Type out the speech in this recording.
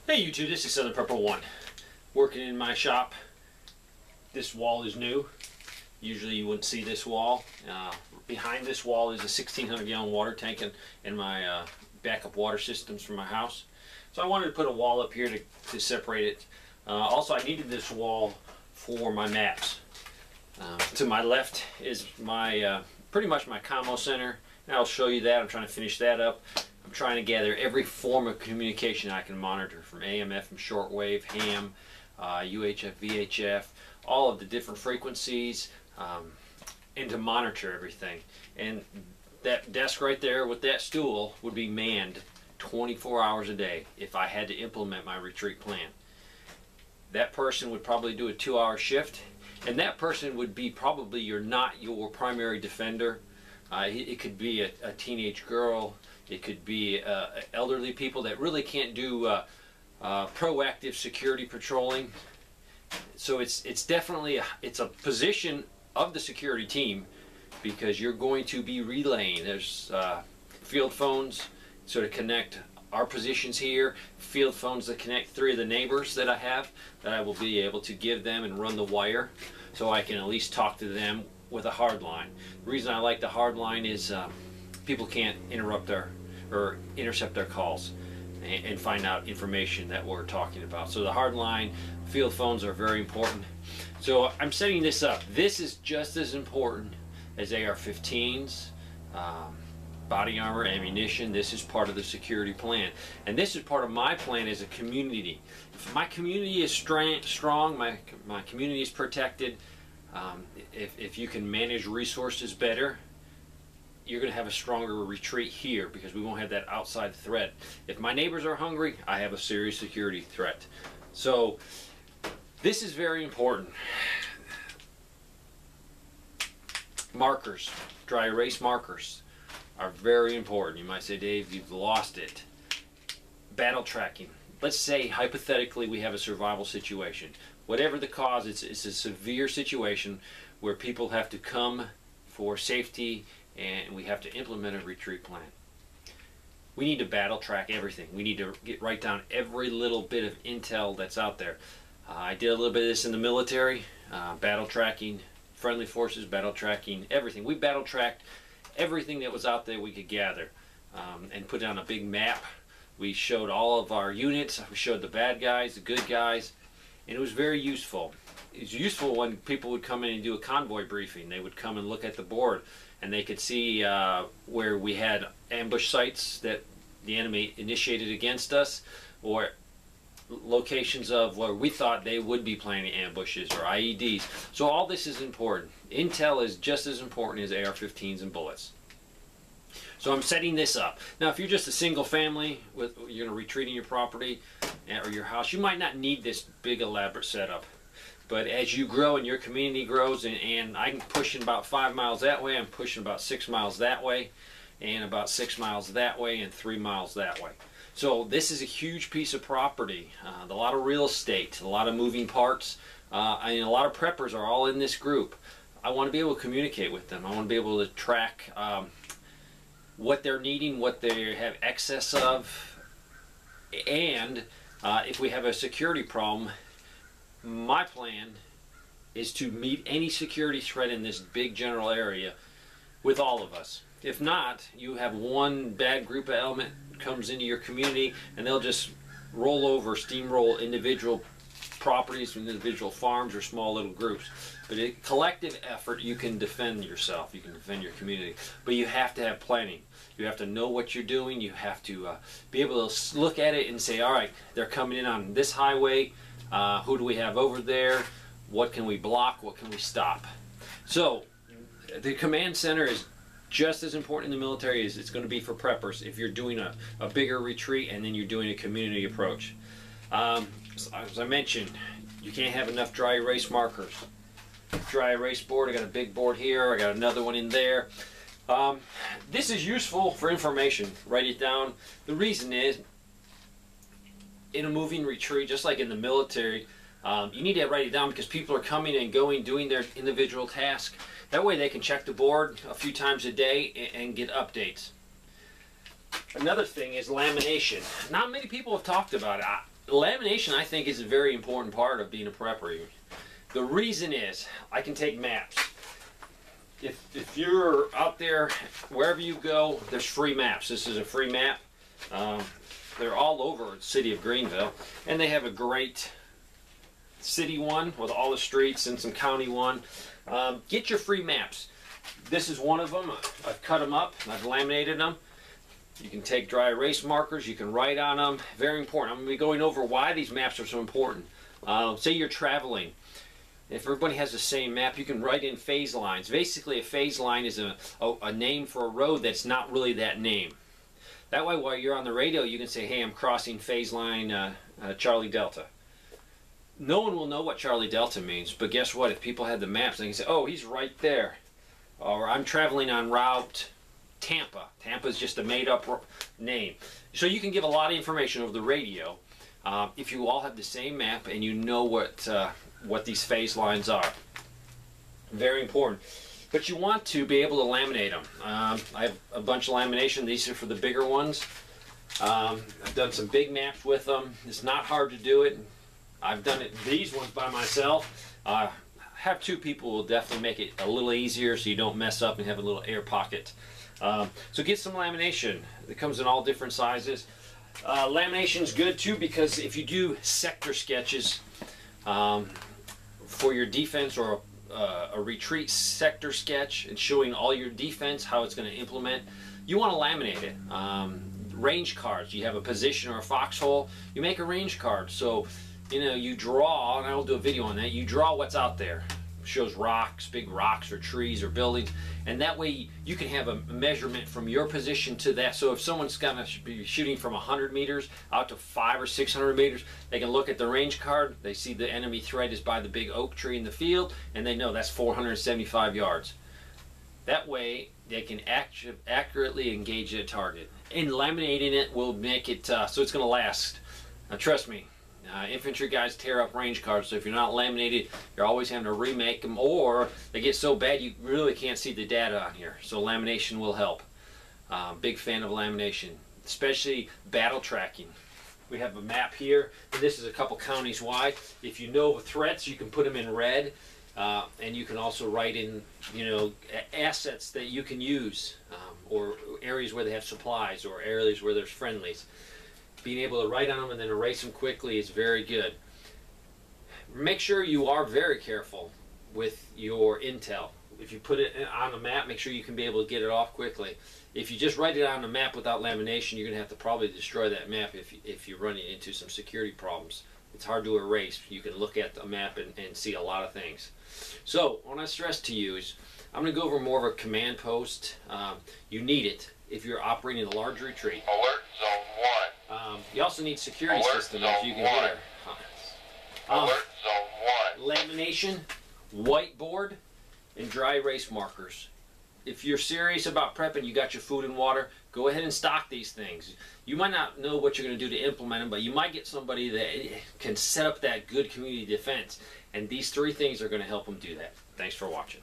Hey YouTube, this is Southern Purple 1. Working in my shop. This wall is new. Usually you wouldn't see this wall. Behind this wall is a 1,600 gallon water tank and my backup water systems for my house. So I wanted to put a wall up here to separate it. Also I needed this wall for my maps. To my left is my pretty much my commo center. And I'll show you that. I'm trying to finish that up. I'm trying to gather every form of communication I can monitor, from AM, FM, shortwave, ham, UHF, VHF, all of the different frequencies, and to monitor everything. And that desk right there with that stool would be manned 24 hours a day if I had to implement my retreat plan. That person would probably do a 2-hour shift, and that person would be probably not your primary defender. It could be a teenage girl. It could be elderly people that really can't do proactive security patrolling. So it's definitely a position of the security team, because you're going to be relaying. There's field phones so to connect our positions here, field phones that connect 3 of the neighbors that I have, that I will be able to give them and run the wire so I can at least talk to them with a hard line. The reason I like the hard line is people can't interrupt or intercept their calls and find out information that we're talking about. So the hard line, field phones are very important. So I'm setting this up. This is just as important as AR-15s, body armor, ammunition. This is part of the security plan. And this is part of my plan as a community. If my community is strong, my community is protected, if you can manage resources better, you're going to have a stronger retreat here, because we won't have that outside threat. If my neighbors are hungry, I have a serious security threat. So this is very important. Markers, dry erase markers are very important. You might say, Dave, you've lost it. Battle tracking. Let's say hypothetically we have a survival situation. Whatever the cause, it's a severe situation where people have to come for safety and we have to implement a retreat plan. We need to battle track everything. We need to write down every little bit of intel that's out there. I did a little bit of this in the military, battle tracking, friendly forces, battle tracking, everything. We battle tracked everything that was out there we could gather and put it on a big map. We showed all of our units. We showed the bad guys, the good guys, and it was very useful. It was useful when people would come in and do a convoy briefing. They would come and look at the board, and they could see where we had ambush sites that the enemy initiated against us, or locations of where we thought they would be planning ambushes, or IEDs. So all this is important. Intel is just as important as AR-15s and bullets. So I'm setting this up. Now if you're just a single family, you're going to retreat in your property or your house, you might not need this big elaborate setup. But as you grow and your community grows, and I'm pushing about 5 miles that way, I'm pushing about 6 miles that way, and about 6 miles that way, and 3 miles that way. So this is a huge piece of property, a lot of real estate, a lot of moving parts, and a lot of preppers are all in this group. I want to be able to communicate with them. I want to be able to track what they're needing, what they have excess of, and if we have a security problem, my plan is to meet any security threat in this big general area with all of us. If not, you have one bad group of element comes into your community and they'll just roll over, steamroll individual properties from individual farms or small little groups. But a collective effort, you can defend yourself, you can defend your community. But you have to have planning. You have to know what you're doing. You have to be able to look at it and say, all right, they're coming in on this highway. Who do we have over there? What can we block? What can we stop? So the command center is just as important in the military as it's going to be for preppers if you're doing a bigger retreat and then you're doing a community approach. As I mentioned, you can't have enough dry erase markers. Dry erase board, I got a big board here, I got another one in there. This is useful for information. Write it down. The reason is, in a moving retreat, just like in the military, you need to write it down because people are coming and going, doing their individual task. That way they can check the board a few times a day and get updates. Another thing is lamination. Not many people have talked about it. lamination, I think, is a very important part of being a prepper. The reason is, I can take maps. If you're out there, wherever you go, there's free maps. This is a free map. They're all over the city of Greenville, and they have a great city one with all the streets and some county one. Get your free maps. This is one of them. I've cut them up, I've laminated them. You can take dry erase markers, you can write on them. Very important. I'm going to be going over why these maps are so important. Say you're traveling. If everybody has the same map, you can write in phase lines. Basically, a phase line is a name for a road that's not really that name. That way, while you're on the radio, you can say, hey, I'm crossing phase line Charlie Delta. No one will know what Charlie Delta means, but guess what? If people had the maps, they can say, oh, he's right there. Or I'm traveling on route Tampa. Tampa is just a made-up name. So you can give a lot of information over the radio if you all have the same map and you know what these phase lines are. Very important. But you want to be able to laminate them. I have a bunch of lamination. These are for the bigger ones. I've done some big maps with them. It's not hard to do it. I've done these ones by myself. Have two people will definitely make it a little easier so you don't mess up and have a little air pocket. So get some lamination. It comes in all different sizes. Lamination is good too because if you do sector sketches for your defense or a retreat sector sketch and showing all your defense, how it's going to implement, you want to laminate it. Range cards, you have a position or a foxhole, you make a range card. So, you know, you draw, and I'll do a video on that, you draw what's out there. Shows rocks, big rocks or trees or buildings, and that way you can have a measurement from your position to that. So if someone's going to be shooting from 100 meters out to 500 or 600 meters, they can look at the range card, they see the enemy threat is by the big oak tree in the field, and they know that's 475 yards. That way they can accurately engage a target. And laminating it will make it so it's going to last. Now trust me, infantry guys tear up range cards, so if you're not laminated, you're always having to remake them, or they get so bad you really can't see the data on here. So lamination will help. Big fan of lamination, especially battle tracking. We have a map here, and this is a couple counties wide. If you know threats, you can put them in red, and you can also write in, you know, assets that you can use, or areas where they have supplies, or areas where there's friendlies. Being able to write on them and then erase them quickly is very good. Make sure you are very careful with your intel. If you put it on a map, make sure you can be able to get it off quickly. If you just write it on a map without lamination, you're going to have to probably destroy that map if you're running into some security problems. It's hard to erase. You can look at the map and see a lot of things. So what I stress to you is I'm going to go over more of a command post. You need it if you're operating a large retreat. Alert Zone 1. You also need security Alert systems, Zone as you can 1. hear. Alert Zone 1. Lamination, whiteboard, and dry erase markers. If you're serious about prepping, you got your food and water, go ahead and stock these things. You might not know what you're going to do to implement them, but you might get somebody that can set up that good community defense. And these three things are going to help them do that. Thanks for watching.